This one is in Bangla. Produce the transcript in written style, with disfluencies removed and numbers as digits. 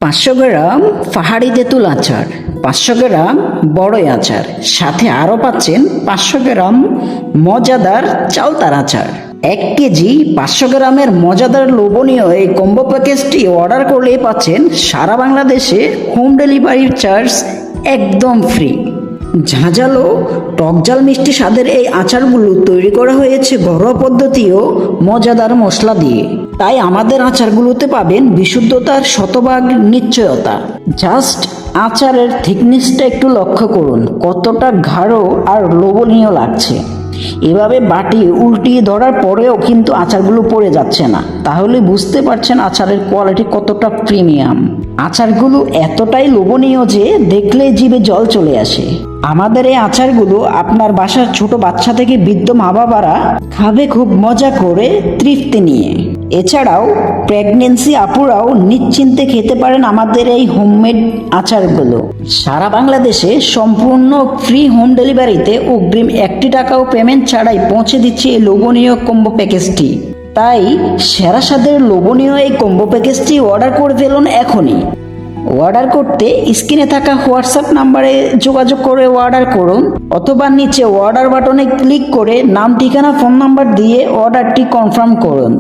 500 গ্রাম পাহাড়ি তেঁতুল আচার, 500 গ্রাম বড়ই আচার, সাথে আরও পাচ্ছেন 500 গ্রাম মজাদার চালতার আচার। 1 কেজি 500 গ্রামের মজাদার লোভনীয় এই কম্বো প্যাকেজটি অর্ডার করলেই পাচ্ছেন সারা বাংলাদেশে হোম ডেলিভারি চার্জ একদম ফ্রি। ঝাঁঝালো টকঝাল মিষ্টি স্বাদের এই আচারগুলো তৈরি করা হয়েছে ঘরোয়া পদ্ধতি ও মজাদার মশলা দিয়ে, তাই আমাদের আচারগুলোতে পাবেন বিশুদ্ধতার শতভাগ নিশ্চয়তা। জাস্ট আচারের থিকনেসটা একটু লক্ষ্য করুন, কতটা গাঢ় আর লোভনীয় লাগছে। এভাবে বাটি উল্টিয়ে ধরার পরেও কিন্তু আচারগুলো পড়ে যাচ্ছে না, তাহলে বুঝতে পারছেন আচারের কোয়ালিটি কতটা প্রিমিয়াম। আচারগুলো এতটাই লোভনীয় যে দেখলেই জিভে জল চলে আসে। আমাদের এই আচারগুলো আপনার বাসার ছোট বাচ্চা থেকে বৃদ্ধ মা বাবারা খাবে খুব মজা করে, তৃপ্তি নিয়ে। এছাড়াও প্রেগনেন্সি আপুরাও নিশ্চিন্তে খেতে পারেন আমাদের এই হোমমেড আচারগুলো। সারা বাংলাদেশে সম্পূর্ণ ফ্রি হোম ডেলিভারিতে অগ্রিম 1 টাকাও পেমেন্ট ছাড়াই পৌঁছে দিচ্ছে এই লোভনীয় কম্বো প্যাকেজটি। তাই সেরা স্বাদের লোভনীয় এই কম্বো প্যাকেজটি অর্ডার করে ফেলুন এখনই। অর্ডার করতে স্ক্রিনে থাকা হোয়াটসঅ্যাপ নাম্বারে যোগাযোগ করে অর্ডার করুন, অথবা নিচে অর্ডার বাটনে ক্লিক করে নাম, ঠিকানা, ফোন নাম্বার দিয়ে অর্ডারটি কনফার্ম করুন।